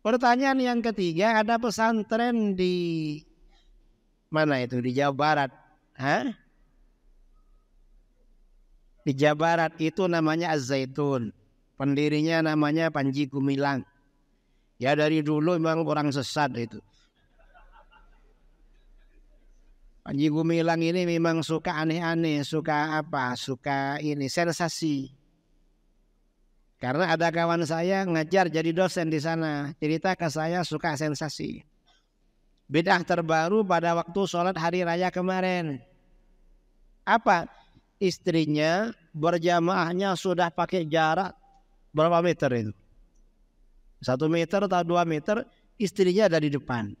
Pertanyaan yang ketiga, ada pesantren di mana itu? Di Jawa Barat. Hah? Di Jawa Barat itu namanya Az-Zaitun. Pendirinya namanya Panji Gumilang. Ya dari dulu memang orang sesat itu. Panji Gumilang ini memang suka aneh-aneh, suka apa? Suka ini sensasi. Karena ada kawan saya ngajar jadi dosen di sana, cerita ke saya suka sensasi. Bid'ah terbaru pada waktu sholat hari raya kemarin. Apa? Istrinya berjamaahnya sudah pakai jarak berapa meter itu? 1 meter atau 2 meter, istrinya ada di depan.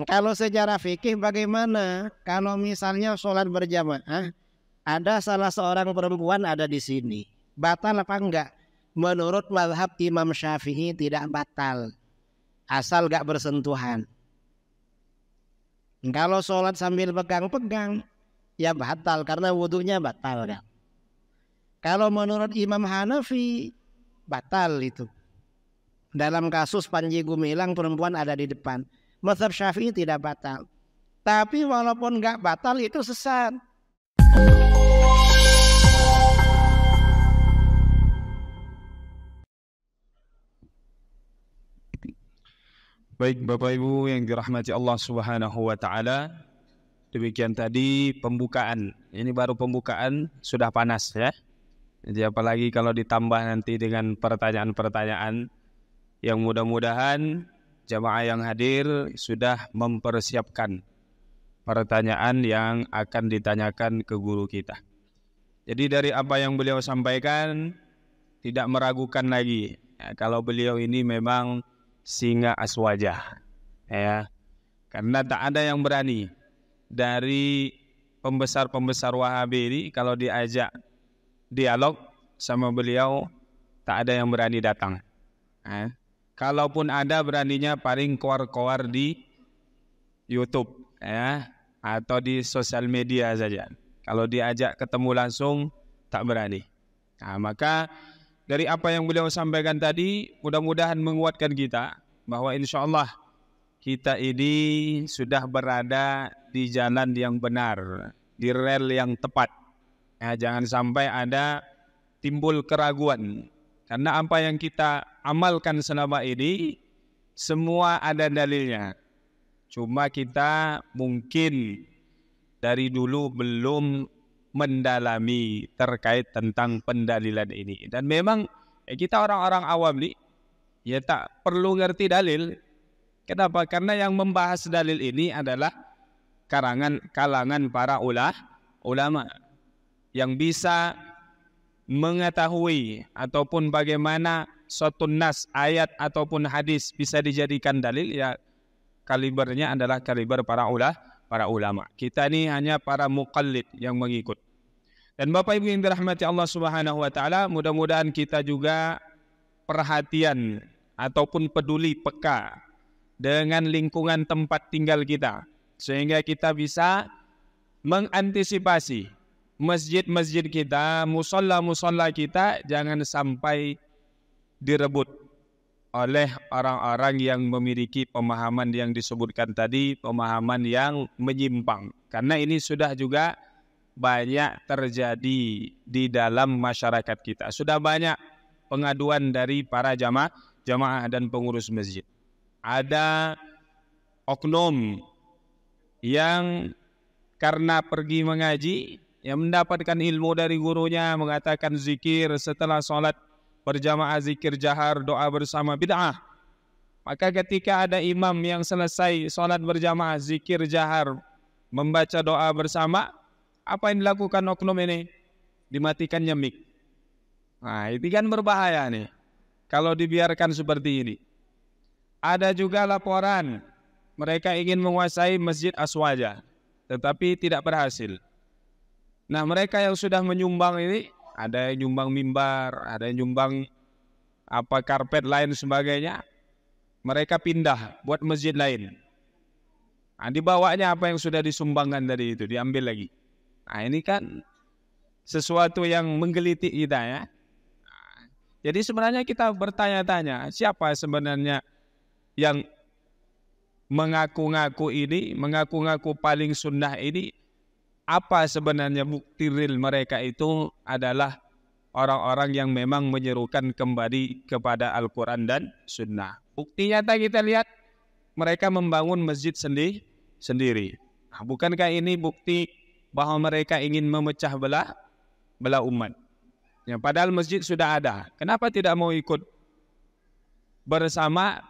Kalau secara fikih bagaimana? Kalau misalnya sholat berjamaah, ada salah seorang perempuan ada di sini, batal apa enggak? Menurut mazhab Imam Syafi'i tidak batal, asal enggak bersentuhan. Kalau sholat sambil pegang-pegang, ya batal karena wudhunya batal kan. Kalau menurut Imam Hanafi, batal itu. Dalam kasus Panji Gumilang perempuan ada di depan. Mazhab Syafi'i tidak batal. Tapi walaupun enggak batal itu sesat. Baik Bapak Ibu yang dirahmati Allah Subhanahu wa taala, demikian tadi pembukaan. Ini baru pembukaan sudah panas ya. Jadi apalagi kalau ditambah nanti dengan pertanyaan-pertanyaan yang mudah-mudahan jamaah yang hadir sudah mempersiapkan pertanyaan yang akan ditanyakan ke guru kita. Jadi dari apa yang beliau sampaikan tidak meragukan lagi ya, kalau beliau ini memang singa aswajah ya, karena tak ada yang berani dari pembesar-pembesar Wahabi ini kalau diajak dialog sama beliau tak ada yang berani datang ya. Kalaupun ada beraninya paling koar-koar di YouTube ya, atau di sosial media saja. Kalau diajak ketemu langsung tak berani. Nah, maka dari apa yang beliau sampaikan tadi, mudah-mudahan menguatkan kita bahwa insya Allah kita ini sudah berada di jalan yang benar, di rel yang tepat. Ya, jangan sampai ada timbul keraguan. Karena apa yang kita amalkan selama ini semua ada dalilnya. Cuma kita mungkin dari dulu belum mendalami terkait tentang pendalilan ini. Dan memang kita orang-orang awam nih ya tak perlu ngerti dalil. Kenapa? Karena yang membahas dalil ini adalah kalangan para ulama yang bisa mengetahui ataupun bagaimana suatu nas, ayat ataupun hadis bisa dijadikan dalil, ya kalibernya adalah kaliber para ulama. Kita ini hanya para muqallid yang mengikut. Dan Bapak Ibu yang dirahmati Allah Subhanahu wa taala, mudah-mudahan kita juga perhatian ataupun peduli peka dengan lingkungan tempat tinggal kita sehingga kita bisa mengantisipasi masjid-masjid kita, musola-musola kita jangan sampai direbut oleh orang-orang yang memiliki pemahaman yang disebutkan tadi, pemahaman yang menyimpang. Karena ini sudah juga banyak terjadi di dalam masyarakat kita. Sudah banyak pengaduan dari para jamaah dan pengurus masjid. Ada oknum yang karena pergi mengaji, yang mendapatkan ilmu dari gurunya, mengatakan zikir setelah sholat berjamaah, zikir jahar, doa bersama bid'ah. Maka ketika ada imam yang selesai sholat berjamaah, zikir jahar, membaca doa bersama, apa yang dilakukan oknum ini? Dimatikannya mic. Nah, itu kan berbahaya nih kalau dibiarkan seperti ini. Ada juga laporan mereka ingin menguasai Masjid Aswaja, tetapi tidak berhasil. Nah, mereka yang sudah menyumbang ini, ada yang nyumbang mimbar, ada yang nyumbang karpet lain sebagainya. Mereka pindah buat masjid lain. Nah, dibawanya apa yang sudah disumbangkan tadi itu diambil lagi. Nah, ini kan sesuatu yang menggelitik kita ya. Jadi sebenarnya kita bertanya-tanya, siapa sebenarnya yang mengaku-ngaku ini, mengaku-ngaku paling sunnah ini, apa sebenarnya bukti real mereka itu adalah orang-orang yang memang menyerukan kembali kepada Al-Quran dan Sunnah. Bukti nyata kita lihat, mereka membangun masjid sendiri. Nah, bukankah ini bukti bahwa mereka ingin memecah belah umat? Ya, padahal masjid sudah ada. Kenapa tidak mau ikut bersama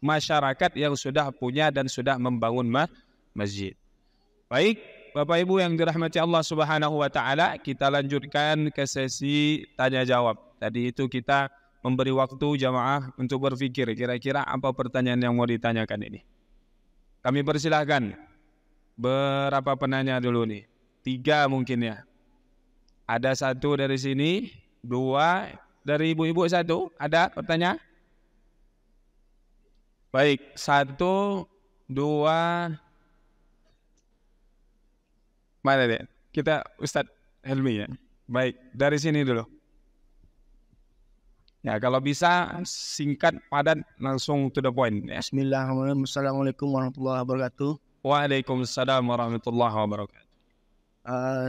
masyarakat yang sudah punya dan sudah membangun masjid? Baik, Bapak Ibu yang dirahmati Allah Subhanahu wa taala, kita lanjutkan ke sesi tanya jawab. Tadi itu kita memberi waktu jamaah untuk berpikir kira-kira apa pertanyaan yang mau ditanyakan ini. Kami persilahkan. Berapa penanya dulu nih? 3 mungkin ya. Ada 1 dari sini, 2 dari ibu-ibu 1. Ada pertanyaan? Baik, 1, 2. Mana deh? Kita Ustadz Helmi ya. Baik, dari sini dulu. Ya, kalau bisa singkat, padat, langsung to the point. Ya. Bismillahirrahmanirrahim. Assalamualaikum warahmatullahi wabarakatuh. Waalaikumsalam warahmatullahi wabarakatuh.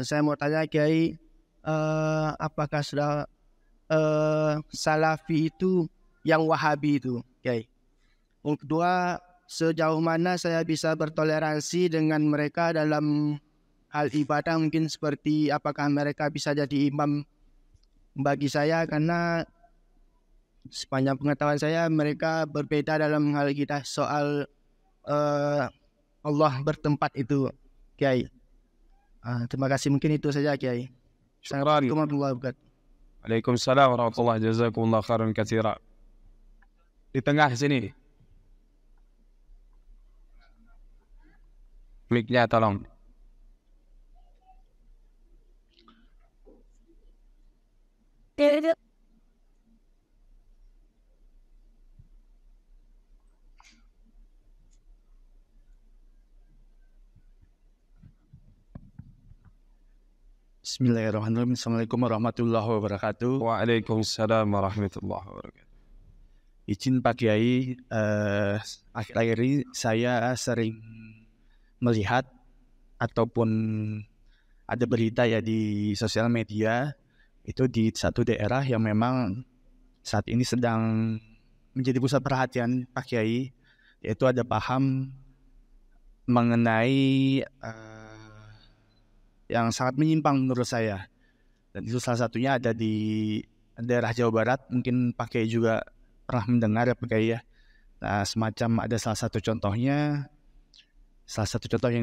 Saya mau tanya Kiai, apakah sudah Salafi itu yang Wahabi itu, Kiai? Yang kedua, sejauh mana saya bisa bertoleransi dengan mereka dalam hal ibadah, mungkin seperti apakah mereka bisa jadi imam bagi saya, karena sepanjang pengetahuan saya mereka berbeda dalam hal kita soal Allah bertempat itu, Kiai. Terima kasih, mungkin itu saja Kiai. Assalamualaikum warahmatullahi wabarakatuh. Waalaikumsalam warahmatullahi wabarakatuh. Jazakumullah khairan katsira. Di tengah sini. Mic-nya tolong. Bismillahirrahmanirrahim. Assalamualaikum warahmatullahi wabarakatuh. Waalaikumsalam warahmatullahi wabarakatuh. Izin Pak Kiai, akhir-akhir ini saya sering melihat ataupun ada berita ya di sosial media itu di satu daerah yang memang saat ini sedang menjadi pusat perhatian Pak Kiai, yaitu ada paham mengenai yang sangat menyimpang menurut saya. Dan itu salah satunya ada di daerah Jawa Barat. Mungkin Pak Kiai juga pernah mendengar ya Pak Kiai ya. Nah, semacam ada salah satu contoh yang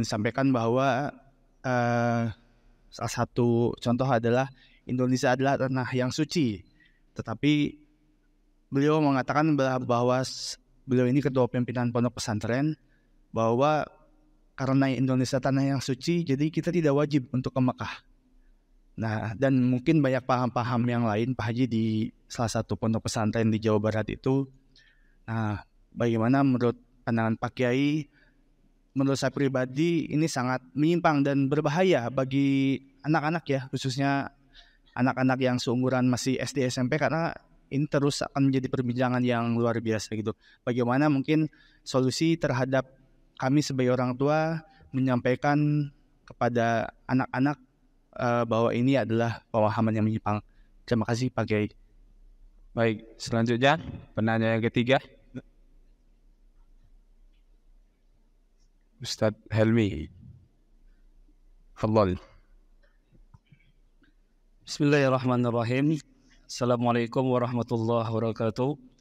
disampaikan bahwa salah satu contoh adalah Indonesia adalah tanah yang suci. Tetapi beliau mengatakan bahwa beliau ini ketua pimpinan pondok pesantren, bahwa karena Indonesia tanah yang suci, jadi kita tidak wajib untuk ke Mekah. Nah, dan mungkin banyak paham-paham yang lain Pak Haji di salah satu pondok pesantren di Jawa Barat itu. Nah, bagaimana menurut pandangan Pak Kiai? Menurut saya pribadi ini sangat menyimpang dan berbahaya bagi anak-anak ya, khususnya anak-anak yang seumuran masih SD SMP, karena ini terus akan menjadi perbincangan yang luar biasa gitu. Bagaimana mungkin solusi terhadap kami sebagai orang tua menyampaikan kepada anak-anak bahwa ini adalah pemahaman yang menyimpang. Terima kasih Pak Kiai. Baik, selanjutnya penanya yang ketiga, Ustadz Helmi. Fadhal. Bismillahirrahmanirrahim. Assalamualaikum warahmatullahi wabarakatuh.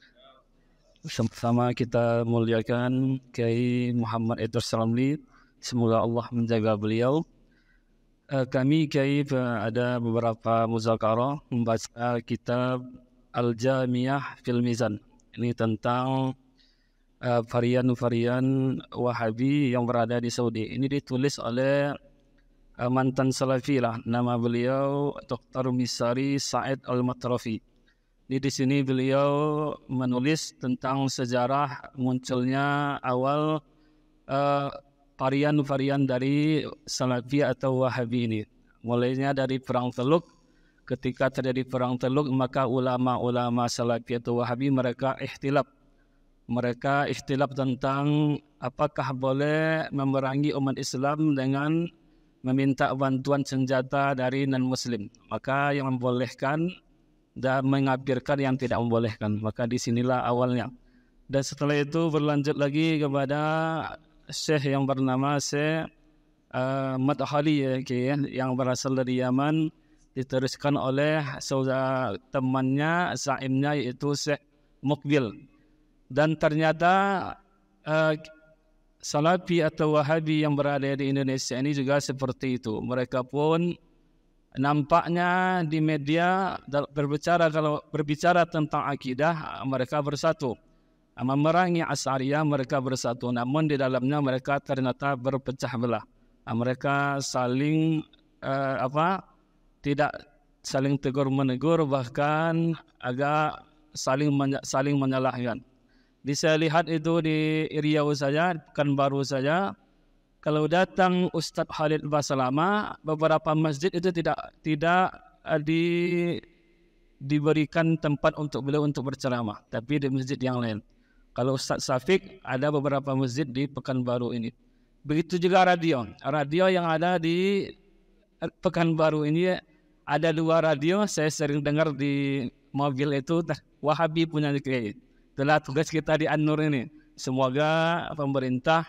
Sama-sama kita muliakan Kiai Muhammad Idris Ramli. Semoga Allah menjaga beliau. Kami Kiai ada beberapa muzakarah membaca kitab Al-Jamiah fil Mizan. Ini tentang varian-varian Wahabi yang berada di Saudi. Ini ditulis oleh mantan Salafi lah. Nama beliau Dr. Misari Said Al-Matrafi. Di sini beliau menulis tentang sejarah munculnya awal varian-varian dari Salafi atau Wahabi ini. Mulainya dari Perang Teluk, ketika terjadi perang Teluk, maka ulama-ulama Salafi atau Wahabi mereka ikhtilaf tentang apakah boleh memerangi umat Islam dengan meminta bantuan senjata dari non-Muslim. Maka yang membolehkan dan mengkafirkan yang tidak membolehkan. Maka disinilah awalnya. Dan setelah itu berlanjut lagi kepada Syekh yang bernama Syekh Madkhali yang berasal dari Yaman, diteruskan oleh saudara temannya, zaimnya, yaitu Syekh Mukbil. Dan ternyata Salafi atau Wahabi yang berada di Indonesia ini juga seperti itu. Mereka pun nampaknya di media berbicara tentang akidah, mereka bersatu. Memerangi Asy'ariyah mereka bersatu, namun di dalamnya mereka ternyata berpecah belah. Mereka saling tidak saling tegur-menegur, bahkan agak saling menyalahkan. Saya lihat itu di Riau saja, Pekanbaru saja, kalau datang Ustadz Khalid Basalama, beberapa masjid itu tidak diberikan tempat untuk beliau untuk berceramah, tapi di masjid yang lain. Kalau Ustadz Syafiq, ada beberapa masjid di Pekanbaru ini. Begitu juga radio yang ada di Pekanbaru ini, ada 2 radio. Saya sering dengar di mobil itu, Wahabi punya kayak. Itulah tugas kita di An-Nur ini. Semoga pemerintah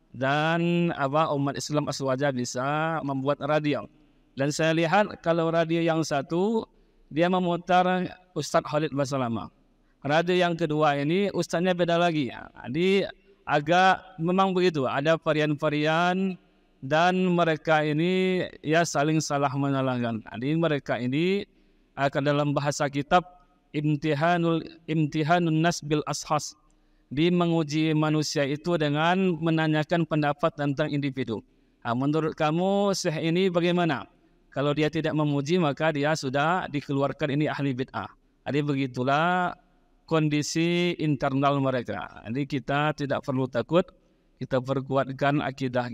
dan umat Islam aswaja bisa membuat radio. Dan saya lihat kalau radio yang satu dia memutar Ustadz Khalid Basalama. Radio yang kedua ini ustadznya beda lagi. Jadi agak memang begitu, ada varian-varian dan mereka ini ya saling salah menyalahkan. Jadi mereka ini akan dalam bahasa kitab imtihanun nas bil ashas, di menguji manusia itu dengan menanyakan pendapat tentang individu. Menurut kamu Syekh ini bagaimana? Kalau dia tidak memuji maka dia sudah dikeluarkan, ini ahli bid'ah. Jadi begitulah kondisi internal mereka. Jadi kita tidak perlu takut, kita perkuatkan akidah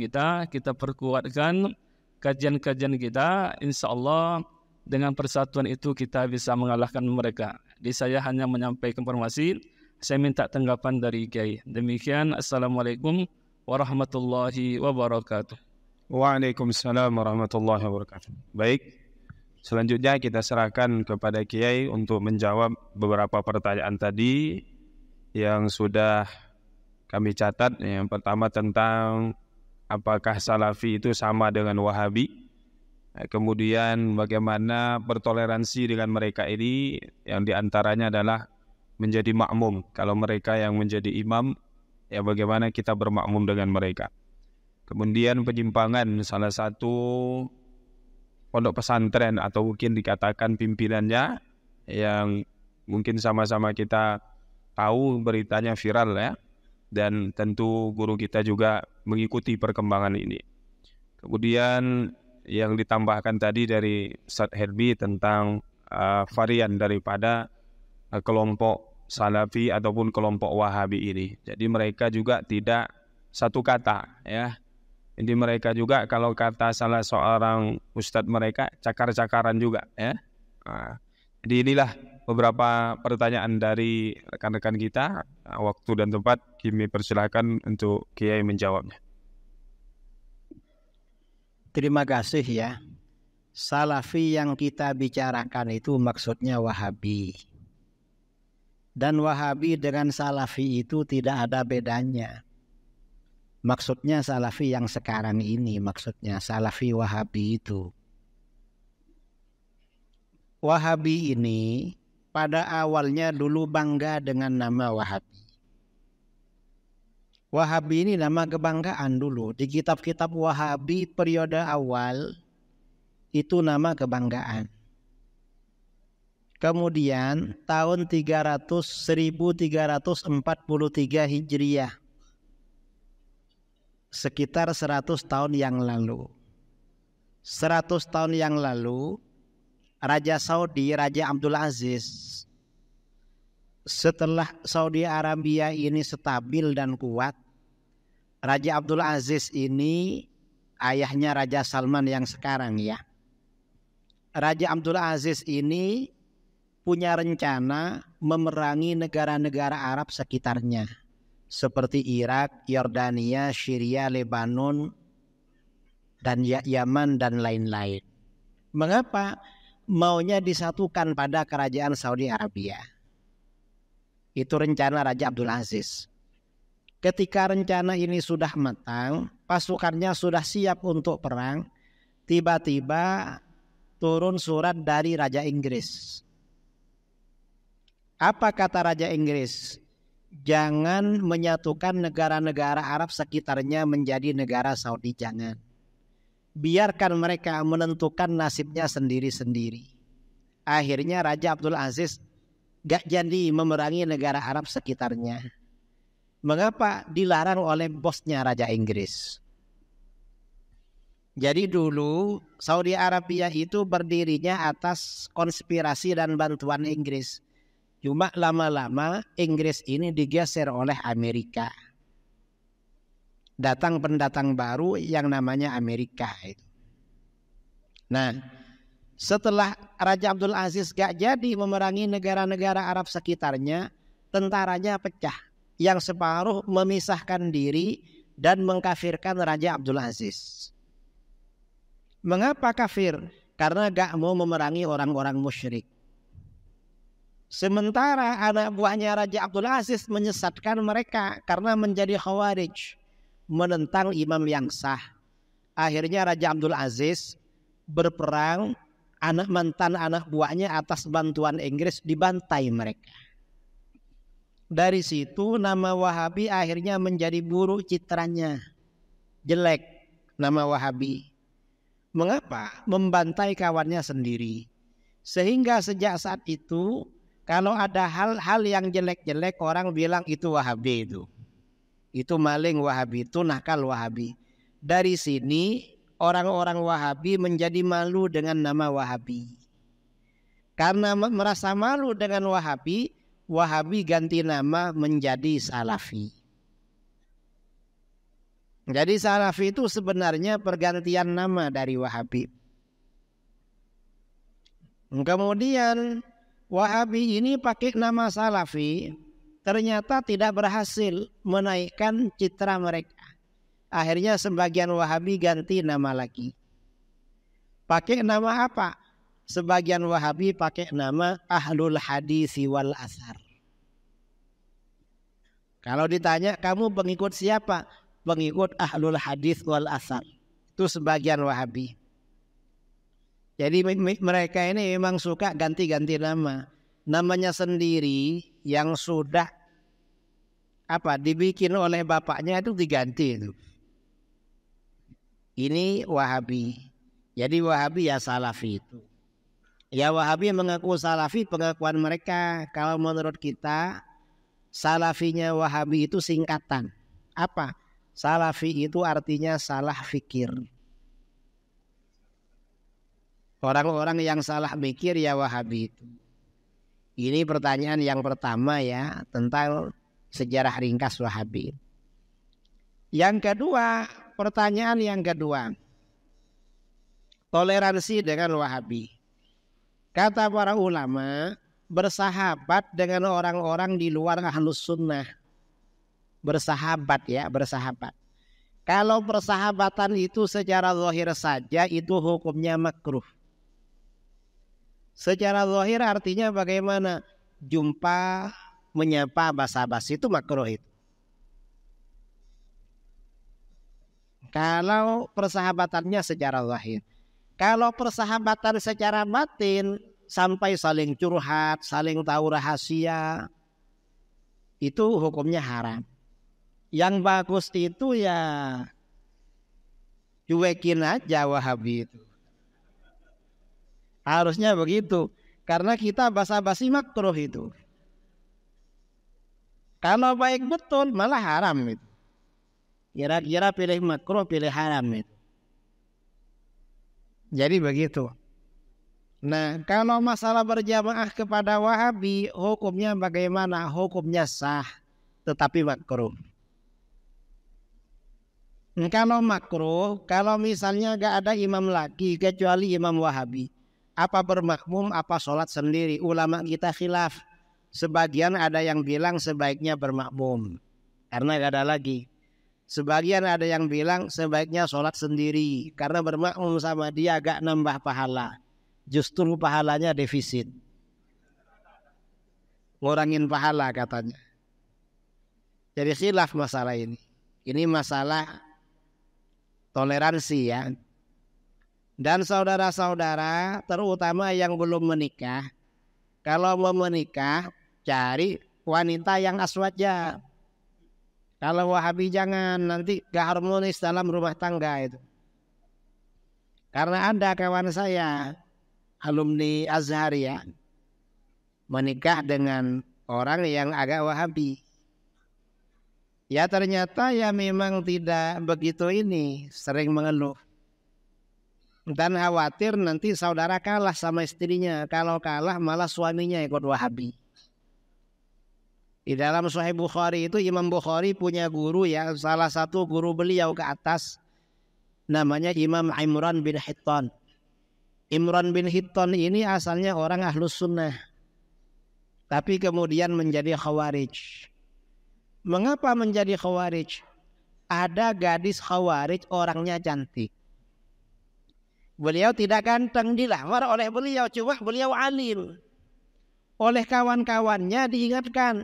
kita perkuatkan kajian-kajian kita. Insya Allah dengan persatuan itu kita bisa mengalahkan mereka. Jadi saya hanya menyampaikan informasi, saya minta tanggapan dari Kiai. Demikian, Assalamualaikum warahmatullahi wabarakatuh. Waalaikumsalam warahmatullahi wabarakatuh. Baik, selanjutnya kita serahkan kepada Kiai untuk menjawab beberapa pertanyaan tadi yang sudah kami catat. Yang pertama tentang apakah Salafi itu sama dengan Wahabi. Kemudian bagaimana bertoleransi dengan mereka ini, yang diantaranya adalah menjadi makmum. Kalau mereka yang menjadi imam, ya bagaimana kita bermakmum dengan mereka. Kemudian penyimpangan salah satu pondok pesantren atau mungkin dikatakan pimpinannya, yang mungkin sama-sama kita tahu beritanya viral ya, dan tentu guru kita juga mengikuti perkembangan ini. Kemudian yang ditambahkan tadi dari Ustadz Herbi tentang varian daripada kelompok Salafi ataupun kelompok Wahabi ini. Jadi mereka juga tidak satu kata ya. Jadi mereka juga kalau kata salah seorang ustadz mereka cakar-cakaran juga ya. Jadi inilah beberapa pertanyaan dari rekan-rekan kita. Waktu dan tempat kami persilakan untuk Kiai menjawabnya. Terima kasih ya. Salafi yang kita bicarakan itu maksudnya Wahabi. Dan Wahabi dengan Salafi itu tidak ada bedanya. Maksudnya Salafi yang sekarang ini, maksudnya Salafi Wahabi itu. Wahabi ini pada awalnya dulu bangga dengan nama Wahabi. Wahabi ini nama kebanggaan dulu. Di kitab-kitab Wahabi periode awal itu nama kebanggaan. Kemudian tahun 1343 Hijriah, sekitar 100 tahun yang lalu. 100 tahun yang lalu, Raja Saudi, Raja Abdul Aziz, setelah Saudi Arabia ini stabil dan kuat, Raja Abdul Aziz ini ayahnya Raja Salman yang sekarang ya. Raja Abdul Aziz ini punya rencana memerangi negara-negara Arab sekitarnya, seperti Irak, Yordania, Syria, Lebanon, dan Yaman dan lain-lain. Mengapa? Maunya disatukan pada kerajaan Saudi Arabia. Itu rencana Raja Abdul Aziz. Ketika rencana ini sudah matang, pasukannya sudah siap untuk perang, tiba-tiba turun surat dari Raja Inggris. Apa kata Raja Inggris? Jangan menyatukan negara-negara Arab sekitarnya menjadi negara Saudi, jangan. Biarkan mereka menentukan nasibnya sendiri-sendiri. Akhirnya Raja Abdul Aziz gak jadi memerangi negara Arab sekitarnya. Mengapa? Dilarang oleh bosnya Raja Inggris. Jadi dulu Saudi Arabia itu berdirinya atas konspirasi dan bantuan Inggris. Cuma lama-lama Inggris ini digeser oleh Amerika. Datang pendatang baru yang namanya Amerika itu. Nah, setelah Raja Abdul Aziz gak jadi memerangi negara-negara Arab sekitarnya, tentaranya pecah. Yang separuh memisahkan diri dan mengkafirkan Raja Abdul Aziz. Mengapa kafir? Karena gak mau memerangi orang-orang musyrik. Sementara anak buahnya Raja Abdul Aziz menyesatkan mereka karena menjadi khawarij, menentang imam yang sah. Akhirnya Raja Abdul Aziz berperang, mantan anak buahnya atas bantuan Inggris dibantai mereka. Dari situ nama Wahabi akhirnya menjadi buruk citranya. Jelek nama Wahabi. Mengapa? Membantai kawannya sendiri. Sehingga sejak saat itu kalau ada hal-hal yang jelek-jelek orang bilang itu Wahabi itu. Itu maling Wahabi, itu nakal Wahabi. Dari sini orang-orang Wahabi menjadi malu dengan nama Wahabi. Karena merasa malu dengan Wahabi, Wahabi ganti nama menjadi Salafi. Jadi Salafi itu sebenarnya pergantian nama dari Wahabi. Kemudian Wahabi ini pakai nama Salafi, ternyata tidak berhasil menaikkan citra mereka. Akhirnya sebagian Wahabi ganti nama lagi. Pakai nama apa? Sebagian Wahabi pakai nama Ahlul Hadis wal Athar. Kalau ditanya kamu pengikut siapa? Pengikut Ahlul Hadis wal Athar. Itu sebagian Wahabi. Jadi mereka ini memang suka ganti-ganti nama. Namanya sendiri yang sudah dibikin oleh bapaknya itu diganti itu. Ini Wahabi. Jadi Wahabi ya Salafi itu. Ya Wahabi mengaku Salafi, pengakuan mereka. Kalau menurut kita Salafinya Wahabi itu singkatan. Apa? Salafi itu artinya salah fikir. Orang-orang yang salah mikir ya Wahabi itu. Ini pertanyaan yang pertama ya tentang sejarah ringkas Wahabi. Yang kedua, pertanyaan yang kedua. Toleransi dengan Wahabi. Kata para ulama, bersahabat dengan orang-orang di luar Ahlus Sunnah. Bersahabat ya, bersahabat. Kalau persahabatan itu secara zahir saja itu hukumnya makruh. Secara zahir artinya bagaimana? Jumpa, menyapa, basa-basi itu makruh itu. Kalau persahabatannya secara zahir. Kalau persahabatan secara batin sampai saling curhat, saling tahu rahasia, itu hukumnya haram. Yang bagus itu ya cuekin aja Wahabi itu. Harusnya begitu. Karena kita basa-basi makruh itu. Kalau baik betul malah haram itu. Kira-kira pilih makruh, pilih haram itu. Jadi begitu. Nah, kalau masalah berjamaah kepada Wahabi, hukumnya bagaimana? Hukumnya sah, tetapi makruh. Kalau makruh, kalau misalnya gak ada imam lagi kecuali imam Wahabi, Apa bermakmum, apa sholat sendiri? Ulama kita khilaf. Sebagian ada yang bilang sebaiknya bermakmum, karena gak ada lagi. Sebagian ada yang bilang sebaiknya sholat sendiri, karena bermakmum sama dia agak nambah pahala. Justru pahalanya defisit, ngurangin pahala katanya. Jadi khilaf masalah ini. Ini masalah toleransi ya. Dan saudara-saudara, terutama yang belum menikah, kalau mau menikah, cari wanita yang aswaja. Kalau Wahabi jangan, nanti gak harmonis dalam rumah tangga itu. Karena ada kawan saya, alumni Azhar ya, menikah dengan orang yang agak Wahabi. Ya ternyata ya memang tidak begitu ini, sering mengeluh. Dan khawatir nanti saudara kalah sama istrinya. Kalau kalah malah suaminya ikut Wahabi. Di dalam Sahih Bukhari itu Imam Bukhari punya guru ya. Salah satu guru beliau ke atas, namanya Imam Imran bin Hittan. Imran bin Hittan ini asalnya orang Ahlus Sunnah, tapi kemudian menjadi Khawarij. Mengapa menjadi Khawarij? Ada gadis Khawarij orangnya cantik. Beliau tidak ganteng, dilamar oleh beliau, cuma beliau alim. Oleh kawan-kawannya diingatkan,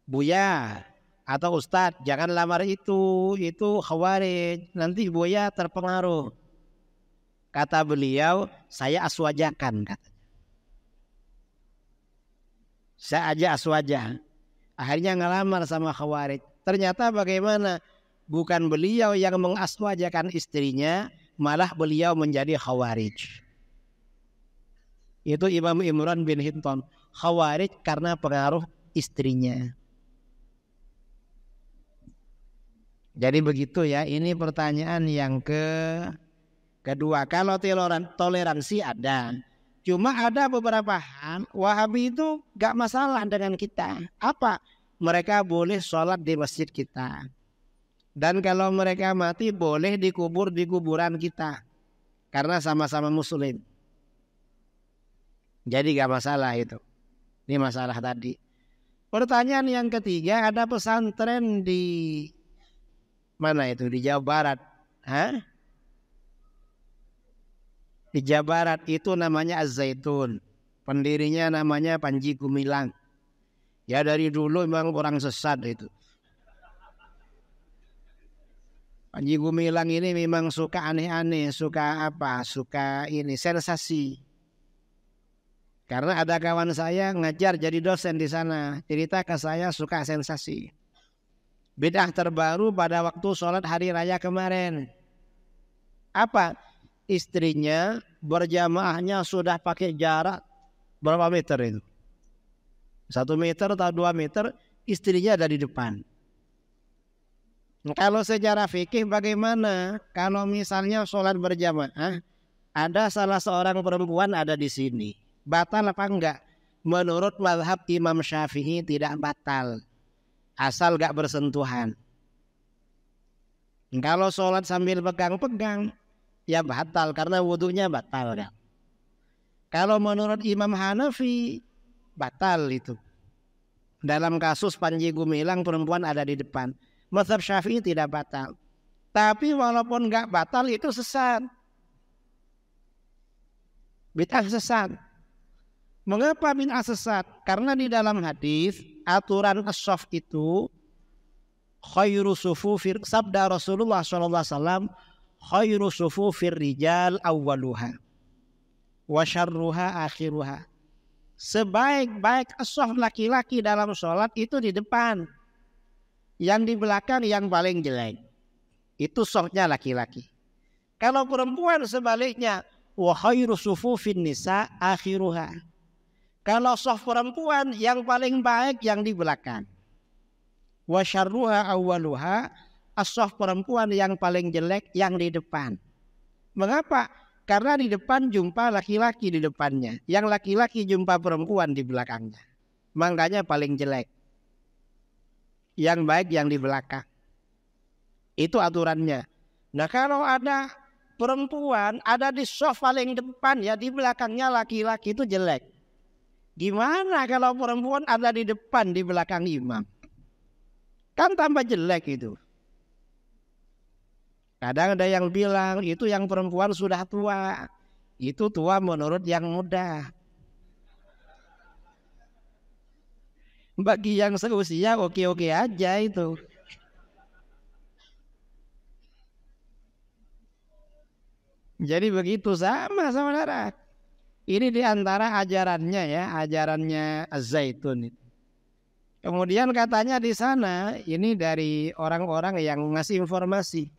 Buya atau Ustadz jangan lamar itu Khawarij, nanti Buya terpengaruh. Kata beliau, saya aswajakan katanya. Saya aja aswajah. Akhirnya ngelamar sama Khawarij. Ternyata bagaimana? Bukan beliau yang mengaswajakan istrinya, malah beliau menjadi Khawarij. Itu Imam Imran bin Hittan. Khawarij karena pengaruh istrinya. Jadi begitu ya. Ini pertanyaan yang kedua. Kalau toleransi ada. Cuma ada beberapa hal Wahabi itu gak masalah dengan kita. Apa? Mereka boleh sholat di masjid kita. Dan kalau mereka mati boleh dikubur di kuburan kita. Karena sama-sama muslim. Jadi gak masalah itu. Ini masalah tadi. Pertanyaan yang ketiga, ada pesantren di mana itu? Di Jawa Barat. Hah? Di Jawa Barat itu namanya Az-Zaitun. Pendirinya namanya Panji Gumilang. Ya dari dulu memang orang sesat itu. Panji Gumilang ini memang suka aneh-aneh, suka sensasi. Karena ada kawan saya ngajar jadi dosen di sana, cerita ke saya suka sensasi. Bid'ah terbaru pada waktu sholat hari raya kemarin. Apa? Istrinya berjamaahnya sudah pakai jarak berapa meter itu? 1 meter atau 2 meter, istrinya ada di depan. Kalau secara fikih bagaimana? Kalau misalnya sholat berjamaah, ada salah seorang perempuan ada di sini, batal apa enggak? Menurut mazhab Imam Syafi'i tidak batal, asal enggak bersentuhan. Kalau sholat sambil pegang-pegang, ya batal karena wudunya batal kan. Kalau menurut Imam Hanafi batal itu. Dalam kasus Panji Gumilang perempuan ada di depan. Mazhab Syafi'i tidak batal. Tapi walaupun enggak batal itu sesat. Bid'ah sesat. Mengapa bid'ah sesat? Karena di dalam hadis aturan as-shaf itu khairu sufufir, sabda Rasulullah SAW, khairu sufufir rijal awwaluha wa syarruha akhiruha. Sebaik-baik as-shaf laki-laki dalam sholat itu di depan. Yang di belakang yang paling jelek. Itu shafnya laki-laki. Kalau perempuan sebaliknya, wa khairu sufufin nisa akhiruha. Kalau shaf perempuan yang paling baik yang di belakang. Wa syarruha awwaluha, as-shaf perempuan yang paling jelek yang di depan. Mengapa? Karena di depan jumpa laki-laki di depannya. Yang laki-laki jumpa perempuan di belakangnya. Makanya paling jelek. Yang baik yang di belakang. Itu aturannya. Nah kalau ada perempuan ada di soft paling depan ya, di belakangnya laki-laki itu jelek. Gimana kalau perempuan ada di depan di belakang imam? Kan tambah jelek itu. Kadang ada yang bilang itu yang perempuan sudah tua. Itu tua menurut yang muda. Bagi yang seusia oke-oke aja itu. Jadi begitu sama saudara. Ini diantara ajarannya ya, ajarannya Az-Zaitun. Kemudian katanya di sana, ini dari orang-orang yang ngasih informasi.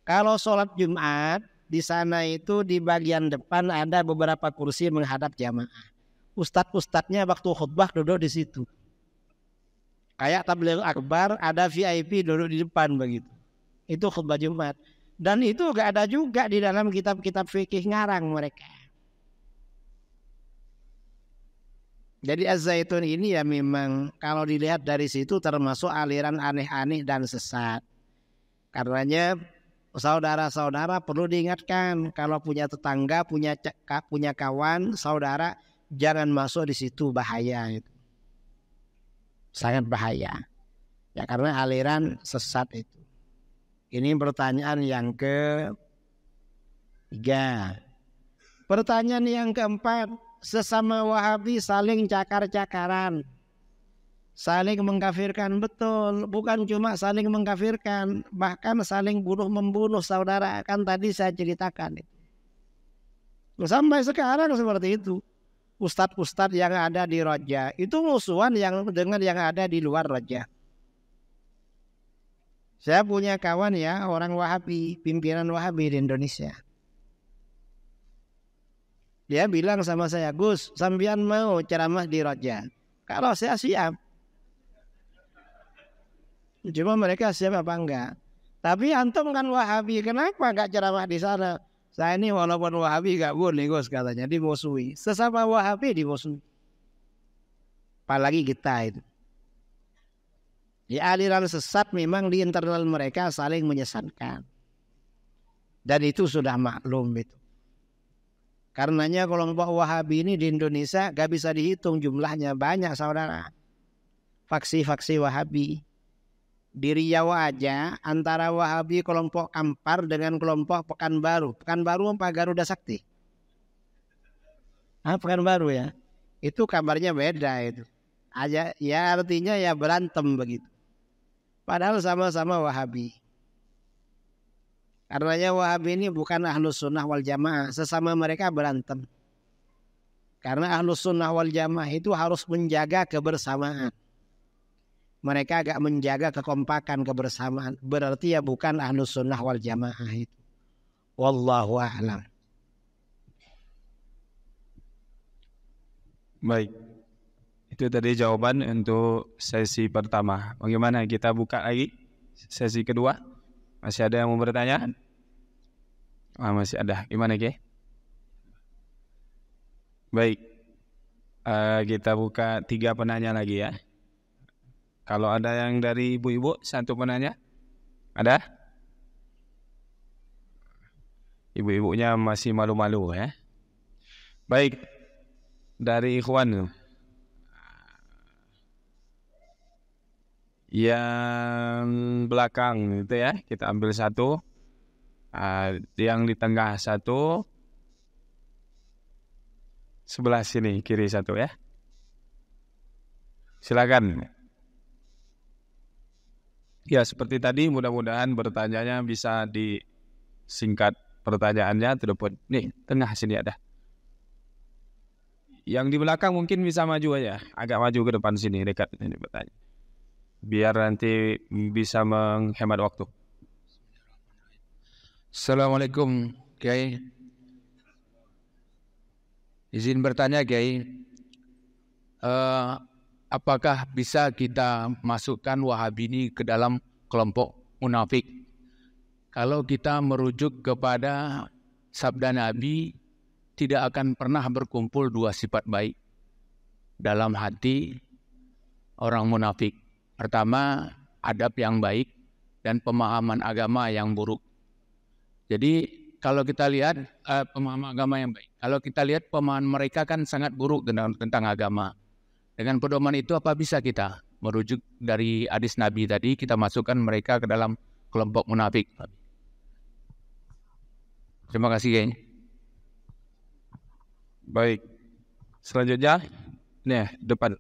Kalau sholat Jumat, di sana itu di bagian depan ada beberapa kursi menghadap jamaah. Ustadz-ustadznya waktu khutbah duduk di situ. Kayak tabligh akbar ada VIP duduk di depan begitu. Itu khutbah Jumat. Dan itu gak ada juga di dalam kitab-kitab fikih ngarang mereka. Jadi Az-Zaitun ini ya memang kalau dilihat dari situ termasuk aliran aneh-aneh dan sesat. Karenanya saudara-saudara perlu diingatkan kalau punya tetangga, punya kawan, saudara jangan masuk di situ, bahaya itu. Sangat bahaya. Ya karena aliran sesat itu. Ini pertanyaan yang ketiga. Pertanyaan yang keempat, sesama Wahabi saling cakar-cakaran, saling mengkafirkan. Betul, bukan cuma saling mengkafirkan, bahkan saling bunuh-membunuh saudara. Kan tadi saya ceritakan itu. Sampai sekarang seperti itu. Ustadz-ustadz yang ada di Raja itu musuhan dengan yang ada di luar Raja. Saya punya kawan ya, orang Wahabi, pimpinan Wahabi di Indonesia. Dia bilang sama saya, Gus, sampean mau ceramah di Raja? Kalau saya siap. Cuma mereka siap apa enggak? Tapi antum kan Wahabi, kenapa enggak ceramah di sana? Saya ini walaupun Wahabi enggak boleh, Gus, katanya, dimusuhi. Sesama Wahabi dimusuhi. Apalagi kita itu. Di aliran sesat memang di internal mereka saling menyesatkan. Dan itu sudah maklum itu. Karenanya kelompok Wahabi ini di Indonesia gak bisa dihitung jumlahnya, banyak saudara. Faksi-faksi Wahabi. Di Riau aja antara Wahabi kelompok Kampar dengan kelompok Pekanbaru. Pekanbaru apa Garuda Sakti? Pekanbaru ya. Itu kabarnya beda itu. Ya artinya ya berantem begitu. Padahal sama-sama Wahabi. Karenanya Wahabi ini bukan Ahlus Sunnah wal Jamaah. Sesama mereka berantem. Karena Ahlus Sunnah wal Jamaah itu harus menjaga kebersamaan. Mereka agak menjaga kekompakan kebersamaan. Berarti ya bukan Ahlus Sunnah wal Jamaah itu. Wallahu a'lam. Baik. Itu tadi jawaban untuk sesi pertama. Bagaimana kita buka lagi sesi kedua? Masih ada yang mau bertanya? Masih ada. Gimana Ki? Baik. Kita buka 3 penanya lagi ya. Kalau ada yang dari ibu-ibu, 1 penanya. Ada? Ibu-ibunya masih malu-malu ya. Baik. Dari Ikhwan. Yang belakang itu ya, kita ambil 1. Yang di tengah 1. Sebelah sini kiri 1 ya. Silakan. Ya seperti tadi, mudah-mudahan bertanyanya bisa disingkat pertanyaannya telepon. Nih tengah sini ada. Yang di belakang mungkin bisa maju aja, agak maju ke depan sini dekat ini bertanya. Biar nanti bisa menghemat waktu. Assalamualaikum Kiai. Izin bertanya Kiai, apakah bisa kita masukkan Wahabi ini ke dalam kelompok munafik? Kalau kita merujuk kepada sabda Nabi, tidak akan pernah berkumpul 2 sifat baik dalam hati orang munafik. Pertama, adab yang baik dan pemahaman agama yang buruk. Jadi kalau kita lihat pemahaman agama yang baik. Kalau kita lihat pemahaman mereka kan sangat buruk tentang agama. Dengan pedoman itu apa bisa kita merujuk dari hadis Nabi tadi, kita masukkan mereka ke dalam kelompok munafik. Terima kasih kayaknya. Baik. Selanjutnya, nih depan.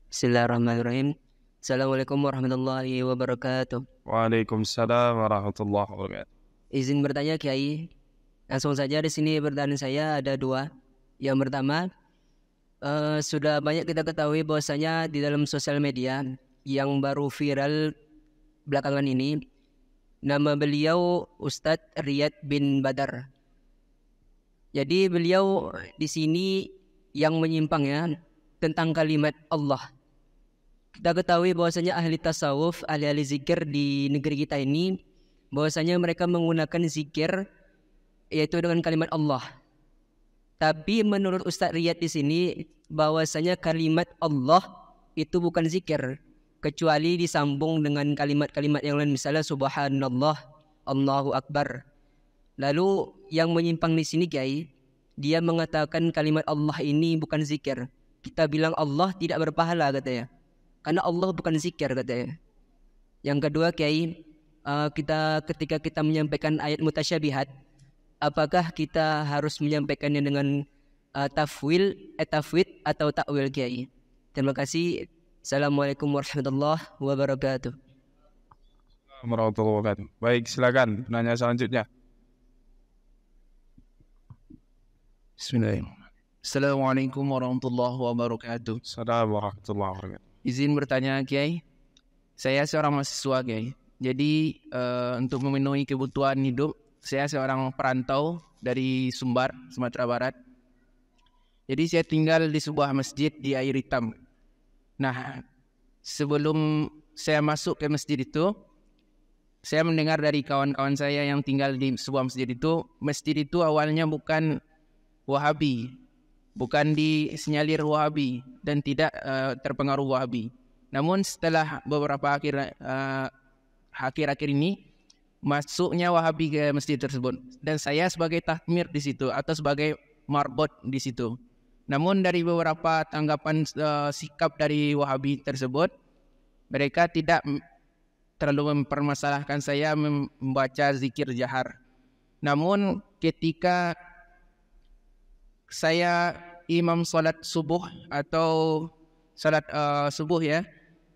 Bismillahirrahmanirrahim. Assalamualaikum warahmatullahi wabarakatuh. Waalaikumsalam warahmatullahi wabarakatuh. Izin bertanya Kiai. Langsung saja di sini pertanyaan saya ada dua. Yang pertama, sudah banyak kita ketahui bahwasanya di dalam sosial media yang baru viral belakangan ini, nama beliau Ustadz Riyad bin Badar. Jadi beliau di sini yang menyimpang ya tentang kalimat Allah. Kita ketahui bahwasanya ahli tasawuf, ahli zikir di negeri kita ini, bahwasanya mereka menggunakan zikir yaitu dengan kalimat Allah. Tapi menurut Ustadz Riyad di sini bahwasanya kalimat Allah itu bukan zikir, kecuali disambung dengan kalimat-kalimat yang lain, misalnya Subhanallah, Allahu Akbar. Lalu yang menyimpang di sini Kiai, dia mengatakan kalimat Allah ini bukan zikir. Kita bilang Allah tidak berpahala katanya, karena Allah bukan zikir katanya. Yang kedua Kiai, ketika kita menyampaikan ayat mutasyabihat, apakah kita harus menyampaikannya dengan tafwid atau takwil Kiai? Terima kasih. Assalamualaikum warahmatullahi wabarakatuh. Warahmatullahi wabarakatuh. Baik, silakan penanya selanjutnya. Bismillahirrahmanirrahim. Assalamualaikum warahmatullahi wabarakatuh. Assalamualaikum warahmatullahi wabarakatuh. Izin bertanya Kiai, saya seorang mahasiswa Kiai. Jadi untuk memenuhi kebutuhan hidup, saya seorang perantau dari Sumbar, Sumatera Barat. Jadi saya tinggal di sebuah masjid di Air Hitam. Nah, sebelum saya masuk ke masjid itu, saya mendengar dari kawan-kawan saya yang tinggal di sebuah masjid itu awalnya bukan Wahabi, bukan disinyalir Wahabi dan tidak terpengaruh Wahabi. Namun setelah beberapa akhir-akhir ini masuknya Wahabi ke masjid tersebut, dan saya sebagai takmir di situ atau sebagai marbot di situ. Namun dari beberapa tanggapan sikap dari Wahabi tersebut, mereka tidak terlalu mempermasalahkan saya membaca zikir jahar. Namun ketika saya imam salat subuh atau salat subuh ya,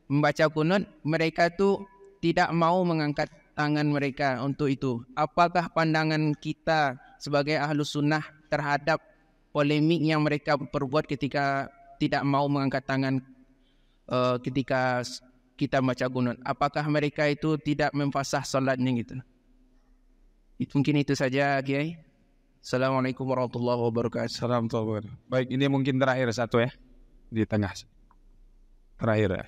membaca kunut, mereka tu tidak mau mengangkat tangan mereka untuk itu. Apakah pandangan kita sebagai ahlus sunnah terhadap polemik yang mereka perbuat ketika tidak mau mengangkat tangan ketika kita baca kunut? Apakah mereka itu tidak memfasah salatnya gitu? Mungkin itu saja Kiai. Assalamualaikum warahmatullahi wabarakatuh. Assalamualaikum. Baik, ini mungkin terakhir satu ya, di tengah. Terakhir ya.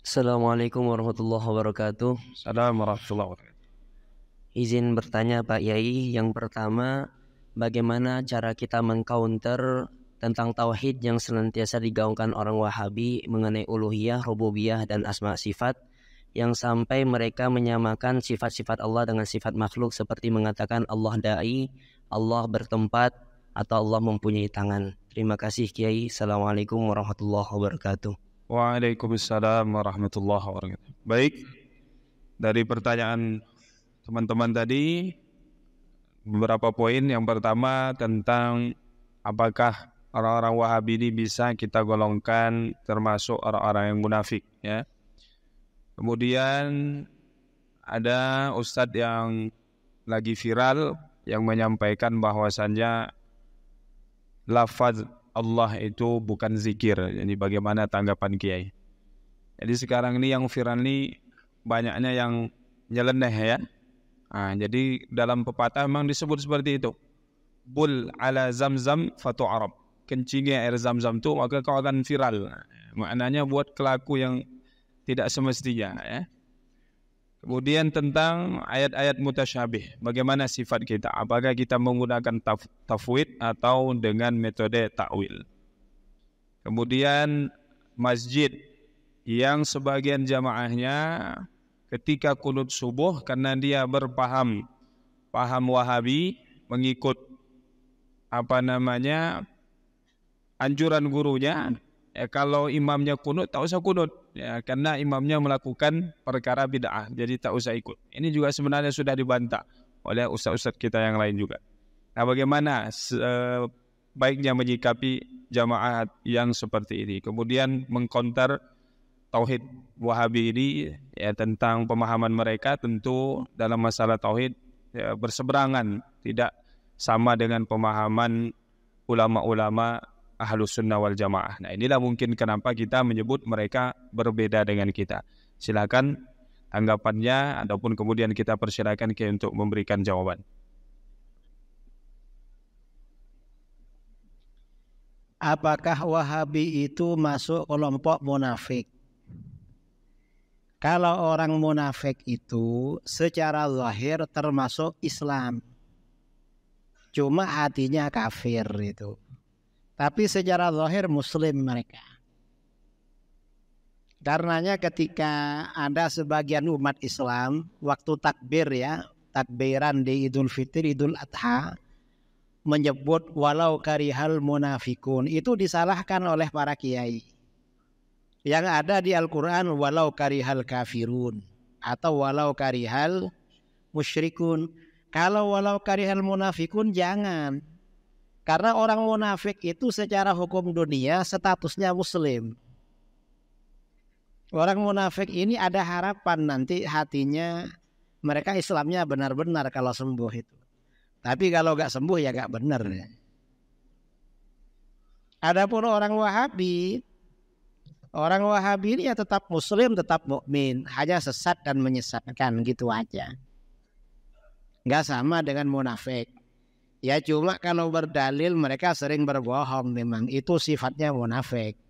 Assalamualaikum warahmatullahi wabarakatuh. Assalamualaikum warahmatullahi wabarakatuh. Izin bertanya Pak Yai. Yang pertama, bagaimana cara kita mengcounter tentang tauhid yang senantiasa digaungkan orang Wahabi mengenai uluhiyah, rububiyah, dan asma sifat, yang sampai mereka menyamakan sifat-sifat Allah dengan sifat makhluk, seperti mengatakan Allah da'i, Allah bertempat, atau Allah mempunyai tangan. Terima kasih Kiai. Assalamualaikum warahmatullahi wabarakatuh. Waalaikumsalam warahmatullahi wabarakatuh. Baik, dari pertanyaan teman-teman tadi, beberapa poin. Yang pertama tentang apakah orang-orang Wahabi ini bisa kita golongkan termasuk orang-orang yang munafik ya. Kemudian ada ustadz yang lagi viral yang menyampaikan bahwasannya lafaz Allah itu bukan zikir. Jadi bagaimana tanggapan Kiai? Jadi sekarang ini yang viral ini banyaknya yang nyeleneh ya. Nah, jadi dalam pepatah memang disebut seperti itu. Bul ala zamzam fatu arab. Kencingi air zam-zam itu maka kau akan viral. Maknanya buat kelaku yang tidak semestinya ya. Kemudian tentang ayat-ayat mutasyabih, bagaimana sifat kita? Apakah kita menggunakan tafwid atau dengan metode takwil? Kemudian masjid yang sebagian jamaahnya ketika kunut subuh karena dia paham Wahabi, mengikut anjuran gurunya, kalau imamnya kunut tak usah kunut ya, karena imamnya melakukan perkara bid'ah, jadi tak usah ikut. Ini juga sebenarnya sudah dibantah oleh ustaz-ustaz kita yang lain juga. Nah, bagaimana baiknya menyikapi jamaah yang seperti ini? Kemudian mengkonter tauhid Wahabi ini ya, tentang pemahaman mereka tentu dalam masalah tauhid ya, berseberangan, tidak sama dengan pemahaman ulama-ulama Ahlus Sunnah wal Jamaah. Nah, inilah mungkin kenapa kita menyebut mereka berbeda dengan kita. Silakan tanggapannya ataupun kemudian kita persilakan untuk memberikan jawaban. Apakah Wahabi itu masuk kelompok munafik? Kalau orang munafik itu secara zahir termasuk Islam, cuma hatinya kafir itu. Tapi secara zahir Muslim mereka. Karenanya ketika ada sebagian umat Islam waktu takbir ya, takbiran di Idul Fitri, Idul Adha, menyebut walau karihal munafikun, itu disalahkan oleh para kiai. Yang ada di Al-Quran walau karihal kafirun atau walau karihal musyrikun. Kalau walau karihal munafikun jangan. Karena orang munafik itu secara hukum dunia statusnya muslim. Orang munafik ini ada harapan nanti hatinya mereka Islamnya benar-benar kalau sembuh itu. Tapi kalau gak sembuh ya gak benar. Adapun orang Wahabi ini ya tetap muslim, tetap mukmin, hanya sesat dan menyesatkan gitu aja. Gak sama dengan munafik. Ya cuma kalau berdalil mereka sering berbohong, memang itu sifatnya munafik.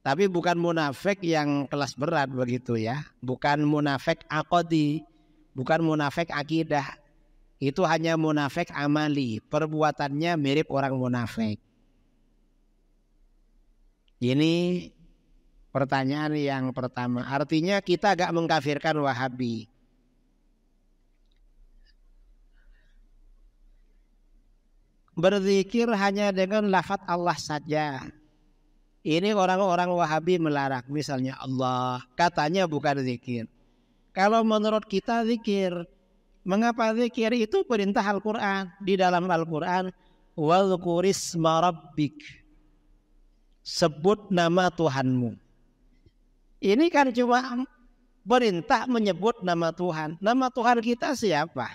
Tapi bukan munafik yang kelas berat begitu ya. Bukan munafik aqadi, bukan munafik akidah. Itu hanya munafik amali, perbuatannya mirip orang munafik. Ini pertanyaan yang pertama. Artinya kita gak mengkafirkan Wahabi. Berzikir hanya dengan lafaz Allah saja. Ini orang-orang Wahabi melarang. Misalnya Allah, katanya bukan zikir. Kalau menurut kita zikir. Mengapa zikir? Itu perintah Al-Quran. Di dalam Al-Quran, wadhkurisma rabbik, sebut nama Tuhanmu. Ini kan cuma perintah menyebut nama Tuhan. Nama Tuhan kita siapa?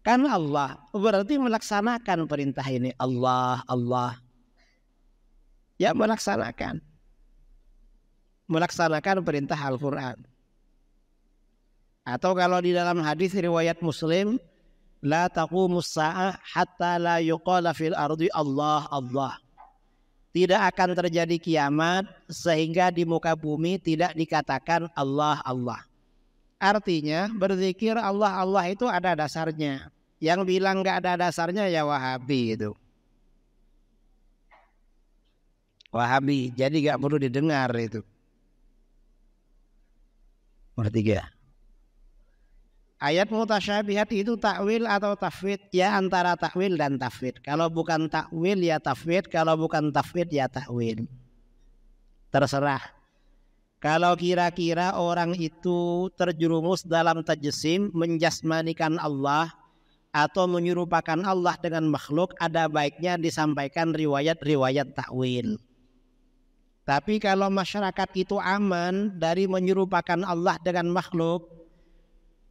Kan Allah, berarti melaksanakan perintah ini. Allah, Allah. Ya melaksanakan perintah Al-Quran. Atau kalau di dalam hadis riwayat Muslim, la taqumus sa'ah hatta la yuqala fil ardi Allah, Allah. Tidak akan terjadi kiamat sehingga di muka bumi tidak dikatakan Allah, Allah. Artinya berzikir Allah, Allah itu ada dasarnya. Yang bilang gak ada dasarnya ya Wahabi itu. Wahabi, jadi gak perlu didengar itu. Nomor 3. Ayat mutasyabihat itu takwil atau tafwid? Ya antara takwil dan tafwid. Kalau bukan takwil ya tafwid, kalau bukan tafwid ya takwil. Terserah. Kalau kira-kira orang itu terjerumus dalam tajsim, menjasmanikan Allah atau menyerupakan Allah dengan makhluk, ada baiknya disampaikan riwayat-riwayat takwil. Tapi kalau masyarakat itu aman dari menyerupakan Allah dengan makhluk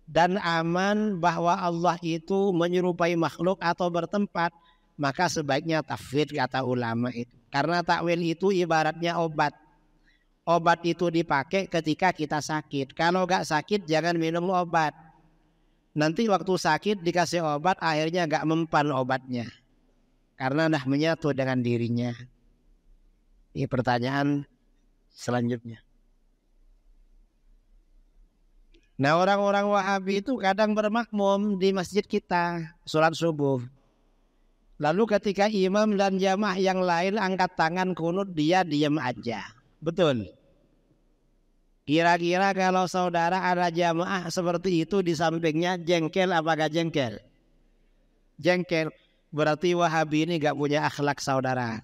dan aman bahwa Allah itu menyerupai makhluk atau bertempat, maka sebaiknya tafwid kata ulama itu. Karena takwil itu ibaratnya obat. Obat itu dipakai ketika kita sakit. Kalau gak sakit jangan minum obat. Nanti waktu sakit dikasih obat akhirnya gak mempan obatnya. Karena dah menyatu dengan dirinya. Ini pertanyaan selanjutnya. Nah orang-orang Wahabi itu kadang bermakmum di masjid kita sholat subuh. Lalu ketika imam dan jamaah yang lain angkat tangan kunut, dia diam aja. Betul. Kira-kira kalau saudara ada jamaah seperti itu di sampingnya, jengkel apa gak jengkel? Jengkel. Berarti Wahabi ini gak punya akhlak saudara.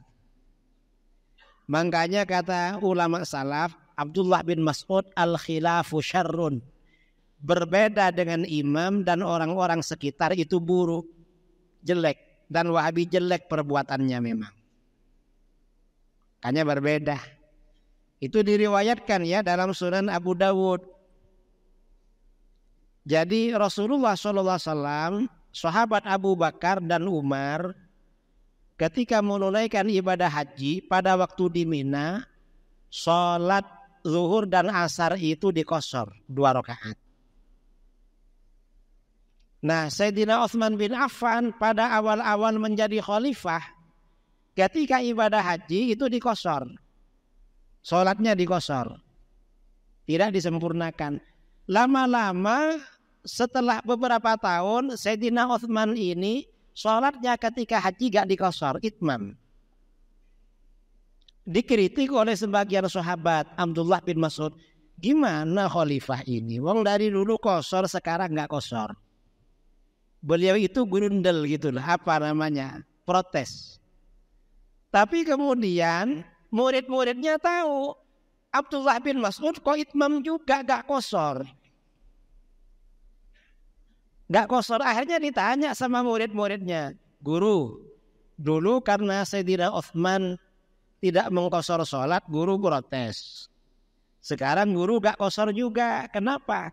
Makanya kata ulama salaf, Abdullah bin Mas'ud, al-khilafu syarrun. Berbeda dengan imam dan orang-orang sekitar itu buruk, jelek. Dan Wahabi jelek perbuatannya memang. Hanya berbeda. Itu diriwayatkan ya dalam Sunan Abu Dawud. Jadi Rasulullah SAW, sahabat Abu Bakar dan Umar, ketika menunaikan ibadah haji pada waktu di Mina, sholat zuhur dan asar itu dikosor 2 rakaat. Nah, Sayyidina Utsman bin Affan pada awal-awal menjadi khalifah, ketika ibadah haji itu dikosor. Sholatnya dikosor. Tidak disempurnakan. Lama-lama setelah beberapa tahun, Sayyidina Utsman ini sholatnya ketika haji gak dikosor, itmam. Dikritik oleh sebagian sahabat, Abdullah bin Mas'ud. Gimana khalifah ini? Wong dari dulu kosor, sekarang gak kosor. Beliau itu gurundel gitu lah, apa namanya, protes. Tapi kemudian murid-muridnya tahu Abdullah bin Mas'ud kok itmam juga gak kosor. Gak kosor, akhirnya ditanya sama murid-muridnya, guru, dulu karena Sayyidina Utsman tidak mengkosor sholat, guru protes. Sekarang guru gak kosor juga, kenapa?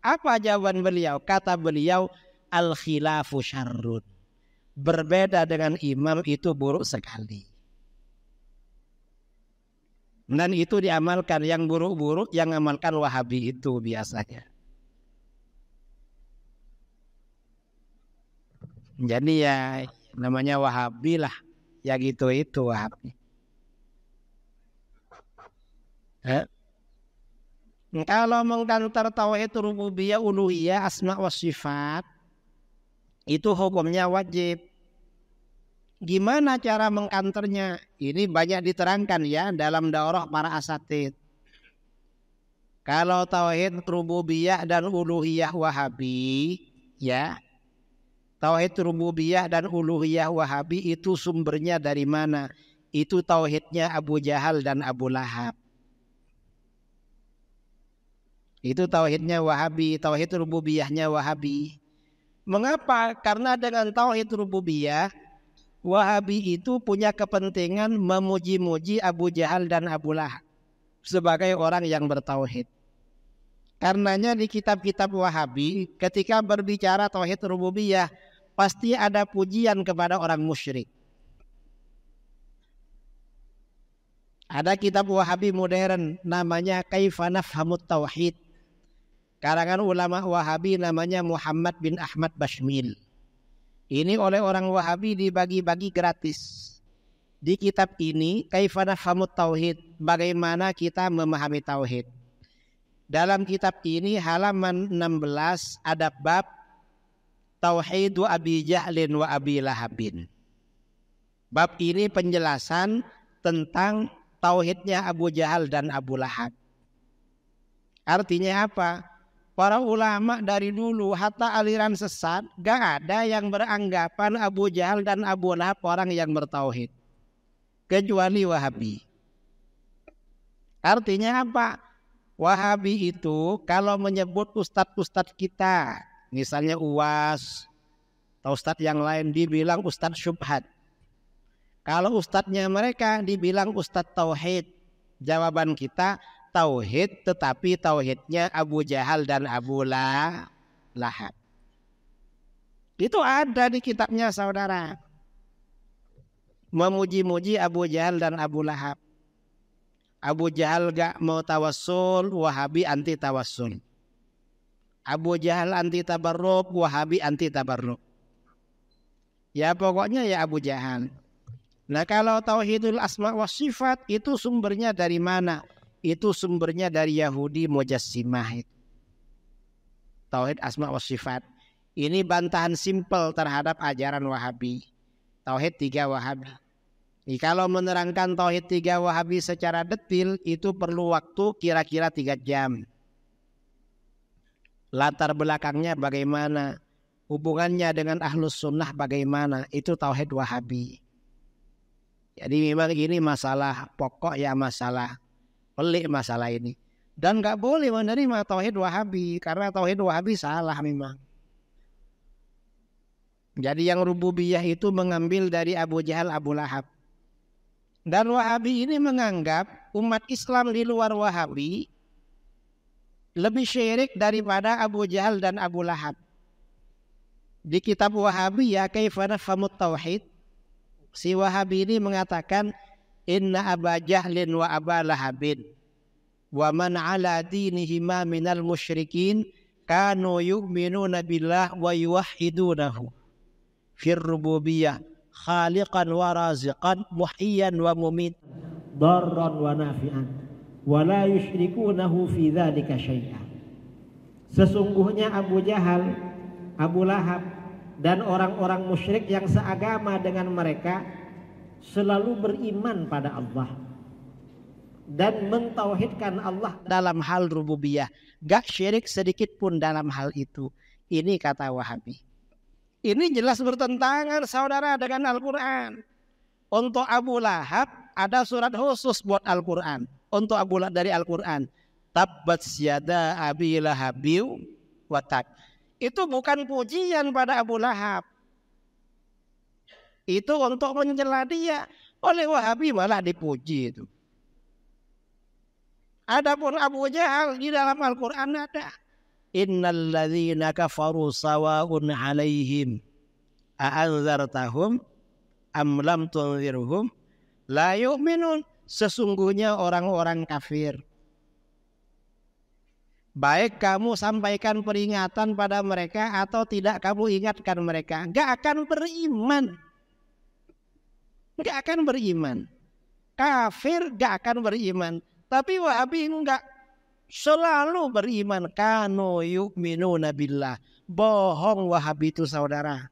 Apa jawaban beliau? Kata beliau, al-khilafu syarrun. Berbeda dengan imam itu buruk sekali. Dan itu diamalkan, yang buruk-buruk yang amalkan Wahabi itu biasanya. Jadi ya namanya Wahabi lah. Ya gitu itu Wahabi. Kalau mengkantar tauhid rububiyah, uluhiyah, asma wa sifat, itu hukumnya wajib. Gimana cara mengkanternya? Ini banyak diterangkan ya dalam daurah para asatid. Kalau tauhid rububiyah dan uluhiyah Wahabi, ya, tauhid rububiyah dan uluhiyah Wahabi itu sumbernya dari mana? Itu tauhidnya Abu Jahal dan Abu Lahab. Itu tauhidnya Wahabi, tauhid rububiyahnya Wahabi. Mengapa? Karena dengan tauhid rububiyah, Wahabi itu punya kepentingan memuji-muji Abu Jahal dan Abu Lahab sebagai orang yang bertauhid. Karenanya di kitab-kitab Wahabi ketika berbicara tauhid rububiyah pasti ada pujian kepada orang musyrik. Ada kitab Wahabi modern namanya Kaifa Nafhamut Tauhid. Karangan ulama Wahabi namanya Muhammad bin Ahmad Bashmil. Ini oleh orang Wahabi dibagi-bagi gratis. Di kitab ini Kaifa Nafhamut Tauhid, bagaimana kita memahami tauhid. Dalam kitab ini halaman 16 ada bab Tauhidu Abi Jahlin wa Abi Lahabin. Bab ini penjelasan tentang tauhidnya Abu Jahal dan Abu Lahab. Artinya apa? Para ulama dari dulu hatta aliran sesat gak ada yang beranggapan Abu Jahal dan Abu Lahab orang yang bertauhid. Kecuali Wahabi. Artinya apa? Wahabi itu kalau menyebut ustadz-ustadz kita, misalnya Uwas atau ustadz yang lain dibilang ustadz syubhat. Kalau ustadznya mereka dibilang ustadz tauhid. Jawaban kita tauhid, tetapi tauhidnya Abu Jahal dan Abu Lahab. Itu ada di kitabnya saudara. Memuji-muji Abu Jahal dan Abu Lahab. Abu Jahal gak mau tawassul, Wahabi anti tawassul. Abu Jahal anti tabarruk, Wahabi anti tabarruk. Ya pokoknya ya Abu Jahal. Nah kalau tauhidul asma wa sifat itu sumbernya dari mana? Itu sumbernya dari Yahudi Mujassimah. tauhid asma wa sifat. Ini bantahan simpel terhadap ajaran Wahabi. Tauhid 3 Wahabi. Kalau menerangkan tauhid 3 Wahabi secara detil itu perlu waktu kira-kira 3 jam. Latar belakangnya bagaimana? Hubungannya dengan Ahlus Sunnah bagaimana? Itu tauhid Wahabi. Jadi memang ini masalah pokok ya, masalah pelik masalah ini. Dan gak boleh menerima tauhid Wahabi karena tauhid Wahabi salah memang. Jadi yang rububiyah itu mengambil dari Abu Jahal, Abu Lahab. Dan Wahabi ini menganggap umat Islam di luar Wahabi lebih syirik daripada Abu Jahal dan Abu Lahab. Di kitab Wahabi ya Kaifa Nafhamut Tauhid, si Wahabi ini mengatakan inna Aba Jahlin wa Aba Lahabin wa man ala dinihima minal musyrikin kanu yu'minuna billah wa yuwahhidunahu fir rububiyah khaliqan wa raziqan muhyiyan wa mumit darran wa nafi'an wa la yusyrikunahu fi dzalika syai'an. Sesungguhnya Abu Jahal, Abu Lahab dan orang-orang musyrik yang seagama dengan mereka selalu beriman pada Allah dan mentauhidkan Allah dalam hal rububiyah, gak syirik sedikit pun dalam hal itu. Ini kata Wahabi. Ini jelas bertentangan saudara dengan Al-Quran. Untuk Abu Lahab ada surat khusus buat Al-Quran. Untuk Abu Lahab dari Al-Quran, tabbat syada abi lahabiu watak. Itu bukan pujian pada Abu Lahab. Itu untuk mencela dia. Oleh Wahabi malah dipuji itu. Adapun Abu Jahal di dalam Al-Quran ada. Innal ladzina kafaru sawa'un 'alaihim a'anzartahum am lam tunzirhum la yu'minun. Sesungguhnya orang-orang kafir, baik kamu sampaikan peringatan pada mereka atau tidak kamu ingatkan mereka, gak akan beriman. Gak akan beriman. Kafir gak akan beriman. Tapi Wahabi enggak, selalu beriman. Kanu yu'minuna billah. Bohong Wahabi itu saudara.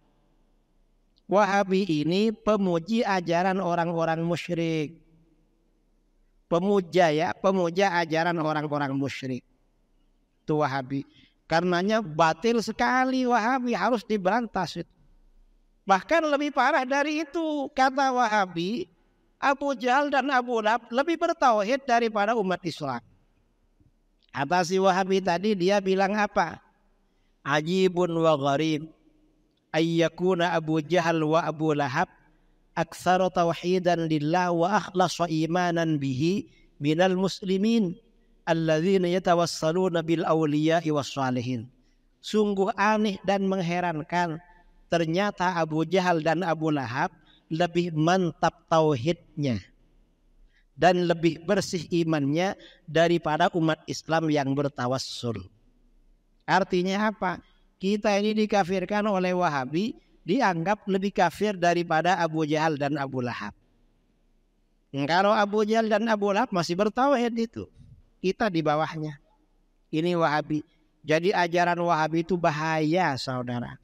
Wahabi ini pemuji ajaran orang-orang musyrik. Pemuja ya, pemuja ajaran orang-orang musyrik. Itu Wahabi. Karenanya batil sekali Wahabi, harus diberantas itu. Bahkan lebih parah dari itu, kata Wahabi, Abu Jahal dan Abu Lahab lebih bertauhid daripada umat Islam. Kata si Wahabi tadi, dia bilang apa? Ajibun wa gharib ayyakuna Abu Jahal wa Abu Lahab aktsara tauhidan lillah wa akhlasa imanan bihi minal muslimin alladzina yatawassaluna bil awliya'i was salihin. Sungguh aneh dan mengherankan, ternyata Abu Jahal dan Abu Lahab lebih mantap tauhidnya dan lebih bersih imannya daripada umat Islam yang bertawassul. Artinya apa? Kita ini dikafirkan oleh Wahabi, dianggap lebih kafir daripada Abu Jahal dan Abu Lahab. Kalau Abu Jahal dan Abu Lahab masih bertauhid itu, kita di bawahnya. Ini Wahabi. Jadi ajaran Wahabi itu bahaya saudara.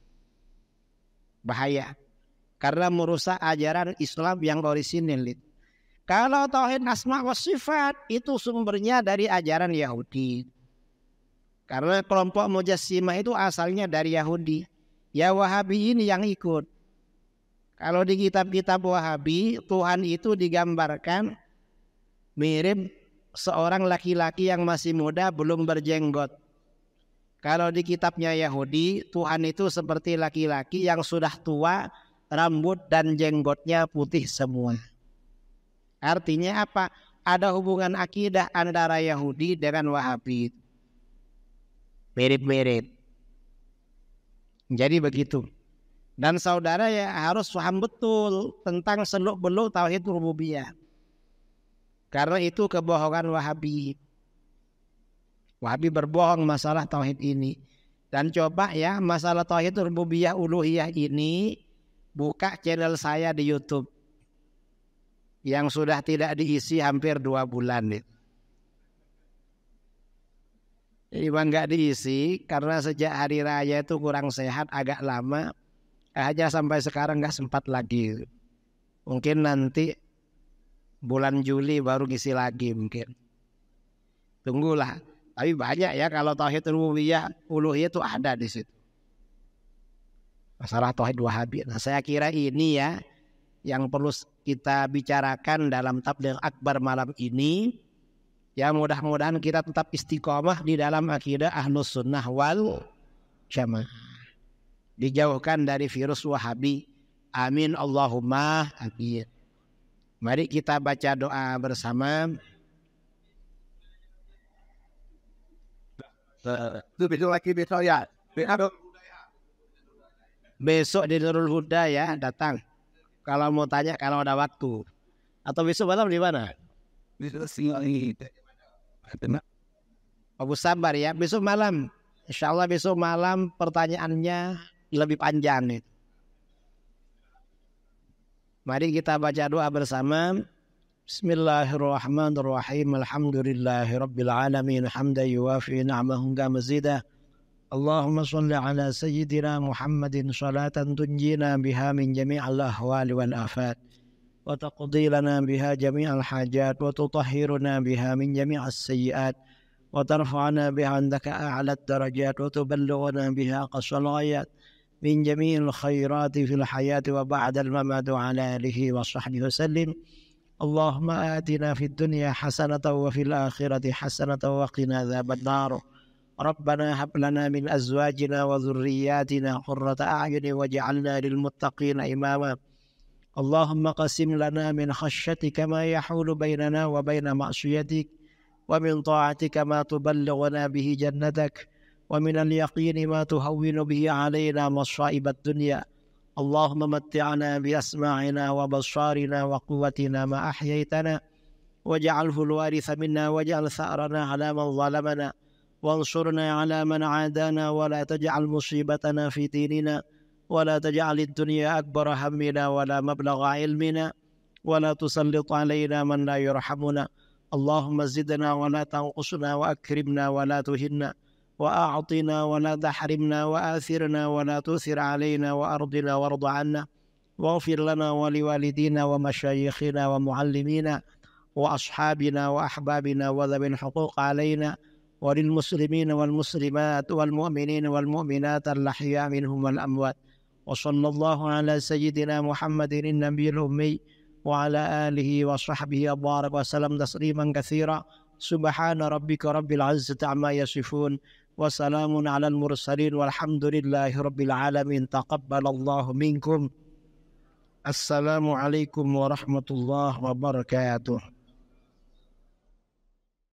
Bahaya. Karena merusak ajaran Islam yang orisinil. Kalau tauhid asma wa sifat itu sumbernya dari ajaran Yahudi. Karena kelompok Mujassimah itu asalnya dari Yahudi. Ya Wahabi ini yang ikut. Kalau di kitab-kitab Wahabi, Tuhan itu digambarkan mirip seorang laki-laki yang masih muda belum berjenggot. Kalau di kitabnya Yahudi, Tuhan itu seperti laki-laki yang sudah tua, rambut dan jenggotnya putih semua. Artinya apa? Ada hubungan akidah antara Yahudi dengan Wahabi. Mirip-mirip. Jadi begitu. Dan saudara ya harus paham betul tentang seluk-beluk tauhid rububiyah. Karena itu kebohongan Wahabi. Wahabi berbohong masalah tauhid ini. Dan coba ya masalah tauhid rububiyah uluhiyah ini, buka channel saya di YouTube yang sudah tidak diisi hampir 2 bulan. Jadi bang nggak diisi karena sejak hari raya itu kurang sehat agak lama, aja sampai sekarang nggak sempat lagi. Mungkin nanti bulan Juli baru ngisi lagi mungkin. Tunggulah. Tapi banyak ya kalau tauhid rububiyah, uluhiyah itu ada di situ. Masalah tauhid wahabi. Nah, saya kira ini ya yang perlu kita bicarakan dalam tabligh akbar malam ini. Ya mudah-mudahan kita tetap istiqomah di dalam akidah Ahlus Sunnah wal Jamaah. Dijauhkan dari virus Wahabi. Amin Allahumma amin. Mari kita baca doa bersama. Besok di Nurul Huda ya datang. Kalau mau tanya kalau ada waktu. Atau besok malam di mana? Abu Sabar ya, besok malam. Insya Allah besok malam pertanyaannya lebih panjang nih. Mari kita baca doa bersama. Bismillahirrahmanirrahim. Alhamdulillahi Rabbil Alamin. Hamdan yuwafi ni'amahu mazidah. Allahumma salli ala sayyidina Muhammadin salatan tunjina biha min jami'al ahwali wal afat. وتقضي لنا بها جميع الحاجات وتطهرنا بها من جميع السيئات وترفعنا بها عندك أعلى الدرجات وتبلغنا بها أقصى الغايات من جميع الخيرات في الحياة وبعد الممات وعلى آله وصحبه وسلم. اللهم آتنا في الدنيا حسنة وفي الآخرة حسنة وقنا عذاب النار. ربنا هب لنا من أزواجنا وذرياتنا قرة أعين واجعلنا للمتقين إماما. اللهم قسم لنا من خشيتك ما يحول بيننا وبين معصيتك ومن طاعتك ما تبلغنا به جنتك ومن اليقين ما تهون به علينا مصائب الدنيا. اللهم متعنا بأسماعنا وبصارنا وقوتنا ما أحييتنا واجعله الوارث منا واجعل ثأرنا على من ظلمنا وانصرنا على من عادانا ولا تجعل مصيبتنا في ديننا ولا تجعل الدنيا أكبر همنا ولا مبلغ علمنا ولا تسلط علينا من لا يرحمنا. اللهم زدنا ولا تنقصنا وأكرمنا ولا تهنا وأعطنا ولا تحرمنا وآثرنا ولا تؤثر علينا وأرضنا وارض عنا واغفر لنا ولوالدينا ومشايخنا ومعلمينا وأصحابنا وأحبابنا وذوي الحقوق علينا وللمسلمين والمسلمات والمؤمنين والمؤمنات الأحياء منهم والأموات. وصلى الله على سيدنا محمد النبي الأمي وعلى آله وصحبه وبارك وسلم تسليما كثيرا. سبحان ربك رب العزة عما يصفون وسلام على المرسلين والحمد لله رب العالمين. تقبل الله منكم. السلام عليكم ورحمة الله وبركاته.